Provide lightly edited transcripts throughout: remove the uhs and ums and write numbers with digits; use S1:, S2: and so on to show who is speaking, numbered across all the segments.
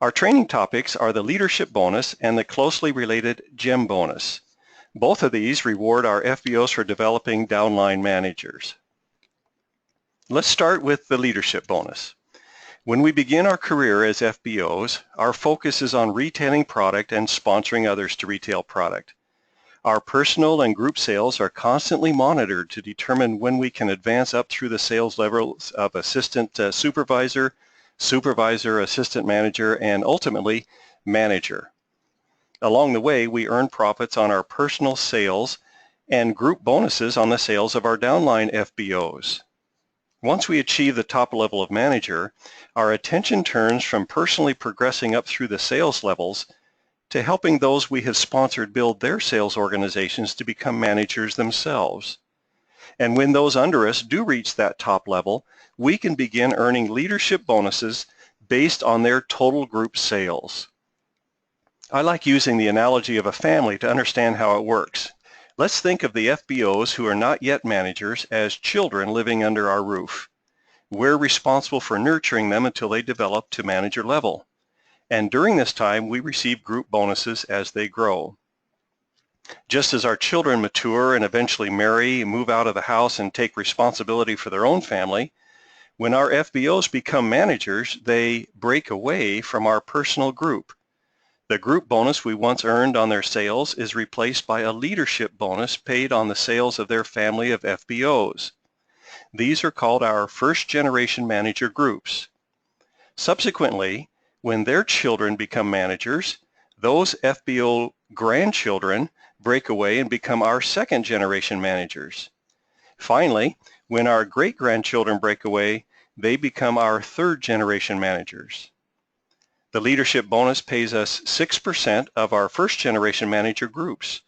S1: Our training topics are the leadership bonus and the closely related GEM bonus. Both of these reward our FBOs for developing downline managers. Let's start with the leadership bonus. When we begin our career as FBOs, our focus is on retailing product and sponsoring others to retail product. Our personal and group sales are constantly monitored to determine when we can advance up through the sales levels of assistant supervisor, supervisor, assistant manager, and ultimately manager. Along the way, we earn profits on our personal sales and group bonuses on the sales of our downline FBOs. Once we achieve the top level of manager, our attention turns from personally progressing up through the sales levels to helping those we have sponsored build their sales organizations to become managers themselves. And when those under us do reach that top level, we can begin earning leadership bonuses based on their total group sales. I like using the analogy of a family to understand how it works. Let's think of the FBOs who are not yet managers as children living under our roof. We're responsible for nurturing them until they develop to manager level. And during this time, we receive group bonuses as they grow. Just as our children mature and eventually marry, move out of the house, and take responsibility for their own family, when our FBOs become managers, they break away from our personal group. The group bonus we once earned on their sales is replaced by a leadership bonus paid on the sales of their family of FBOs. These are called our first generation manager groups. Subsequently, when their children become managers, those FBO grandchildren break away and become our second generation managers. Finally, when our great-grandchildren break away, they become our third generation managers. The leadership bonus pays us 6% of our first generation manager groups,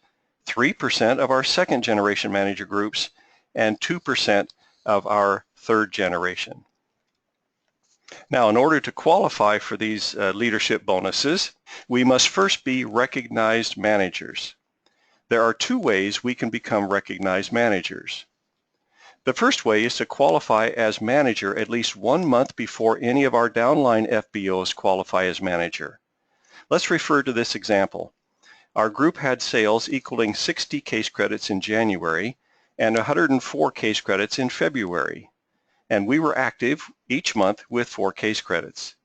S1: 3% of our second generation manager groups, and 2% of our third generation. Now, in order to qualify for these leadership bonuses, we must first be recognized managers. There are two ways we can become recognized managers. The first way is to qualify as manager at least 1 month before any of our downline FBOs qualify as manager. Let's refer to this example. Our group had sales equaling 60 case credits in January and 104 case credits in February, and we were active each month with 4 case credits.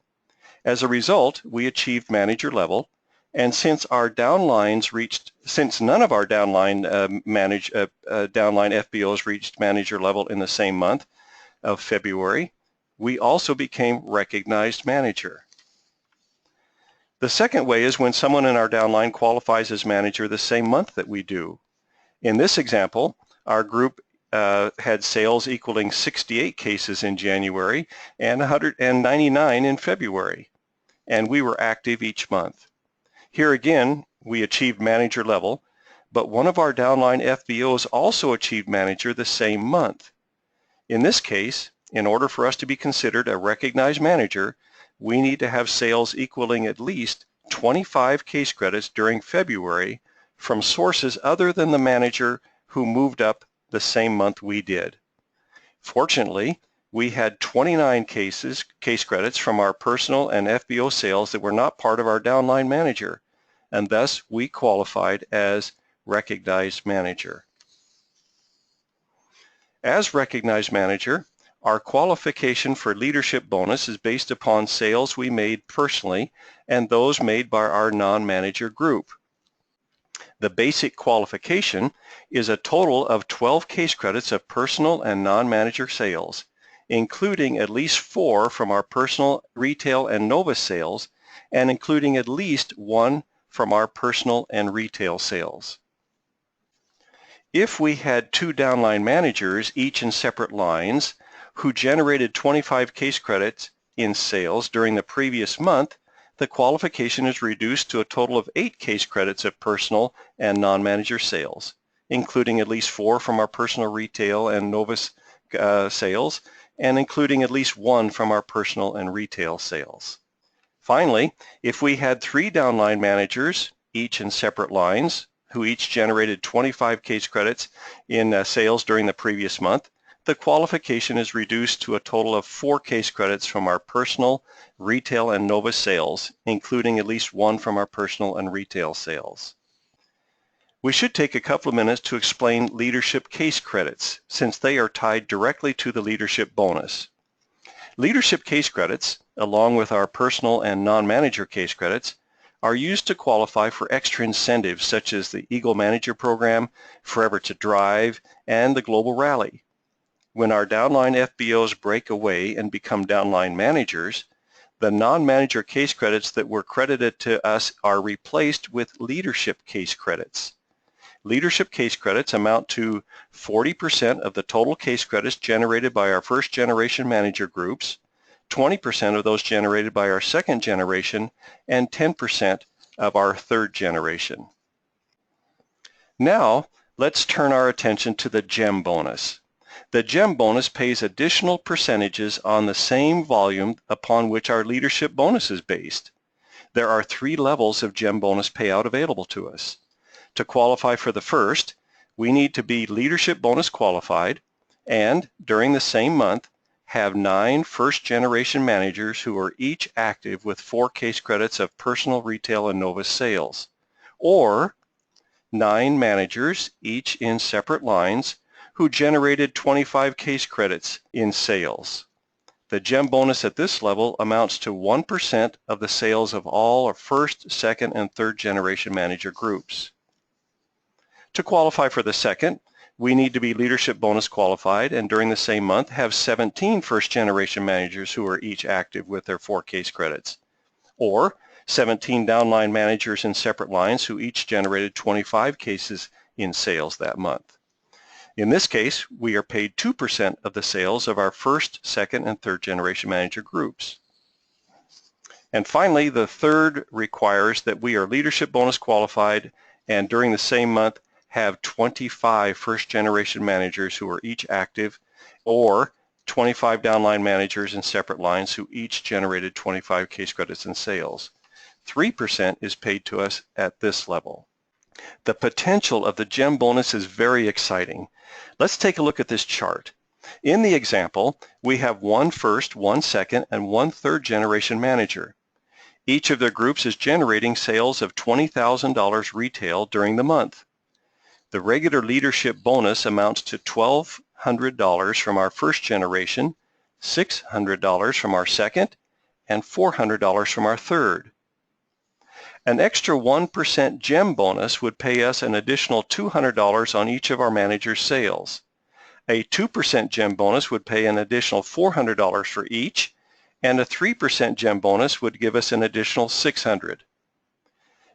S1: As a result, we achieved manager level, and since none of our downline downline FBOs reached manager level in the same month of February, we also became recognized manager. The second way is when someone in our downline qualifies as manager the same month that we do. In this example, our group had sales equaling 68 cases in January and 199 in February, and we were active each month. Here again, we achieved manager level, but one of our downline FBOs also achieved manager the same month. In this case, in order for us to be considered a recognized manager, we need to have sales equaling at least 25 case credits during February from sources other than the manager who moved up the same month we did. Fortunately, we had 29 case credits from our personal and FBO sales that were not part of our downline manager, and thus we qualified as recognized manager. As recognized manager, our qualification for leadership bonus is based upon sales we made personally and those made by our non-manager group. The basic qualification is a total of 12 case credits of personal and non-manager sales, including at least 4 from our personal, retail, and Novus sales, and including at least 1 from our personal and retail sales. If we had 2 downline managers, each in separate lines, who generated 25 case credits in sales during the previous month, the qualification is reduced to a total of 8 case credits of personal and non-manager sales, including at least 4 from our personal, retail, and Novus sales, and including at least 1 from our personal and retail sales. Finally, if we had 3 downline managers, each in separate lines, who each generated 25 case credits in sales during the previous month, the qualification is reduced to a total of 4 case credits from our personal, retail, and Novus sales, including at least 1 from our personal and retail sales. We should take a couple of minutes to explain leadership case credits, since they are tied directly to the leadership bonus. Leadership case credits, along with our personal and non-manager case credits, are used to qualify for extra incentives such as the Eagle Manager Program, Forever to Drive, and the Global Rally. When our downline FBOs break away and become downline managers, the non-manager case credits that were credited to us are replaced with leadership case credits. Leadership case credits amount to 40% of the total case credits generated by our first generation manager groups, 20% of those generated by our second generation, and 10% of our third generation. Now, let's turn our attention to the GEM bonus. The GEM bonus pays additional percentages on the same volume upon which our leadership bonus is based. There are 3 levels of GEM bonus payout available to us. To qualify for the first, we need to be leadership bonus qualified and, during the same month, have 9 first-generation managers who are each active with 4 case credits of personal, retail, and Novus sales, or 9 managers, each in separate lines, who generated 25 case credits in sales. The GEM bonus at this level amounts to 1% of the sales of all our first, second, and third generation manager groups. To qualify for the second, we need to be leadership bonus qualified and during the same month have 17 first generation managers who are each active with their 4 case credits, or 17 downline managers in separate lines who each generated 25 cases in sales that month. In this case, we are paid 2% of the sales of our first, second, and third generation manager groups. And finally, the third requires that we are leadership bonus qualified and during the same month have 25 first generation managers who are each active, or 25 downline managers in separate lines who each generated 25 case credits in sales. 3% is paid to us at this level. The potential of the GEM bonus is very exciting. Let's take a look at this chart. In the example, we have 1 first, 1 second, and 1 third generation manager. Each of their groups is generating sales of $20,000 retail during the month. The regular leadership bonus amounts to $1,200 from our first generation, $600 from our second, and $400 from our third. An extra 1% GEM bonus would pay us an additional $200 on each of our managers' sales. A 2% GEM bonus would pay an additional $400 for each, and a 3% GEM bonus would give us an additional $600.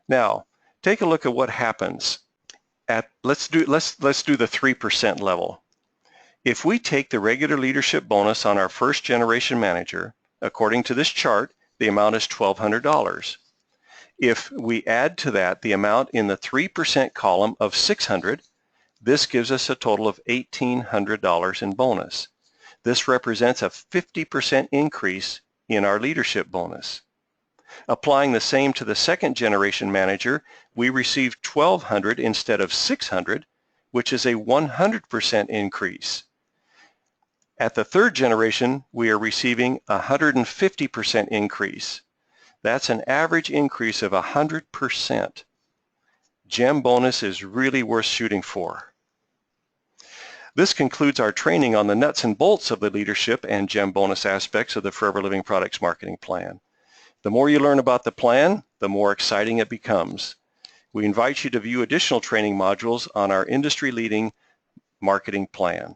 S1: Now, take a look at what happens. Let's do the 3% level. If we take the regular leadership bonus on our first generation manager, according to this chart, the amount is $1,200. If we add to that the amount in the 3% column of $600, this gives us a total of $1,800 in bonus. This represents a 50% increase in our leadership bonus. Applying the same to the second generation manager, we receive $1,200 instead of $600, which is a 100% increase. At the third generation, we are receiving a 150% increase. That's an average increase of 100%. GEM bonus is really worth shooting for. This concludes our training on the nuts and bolts of the leadership and GEM bonus aspects of the Forever Living Products Marketing Plan. The more you learn about the plan, the more exciting it becomes. We invite you to view additional training modules on our industry-leading marketing plan.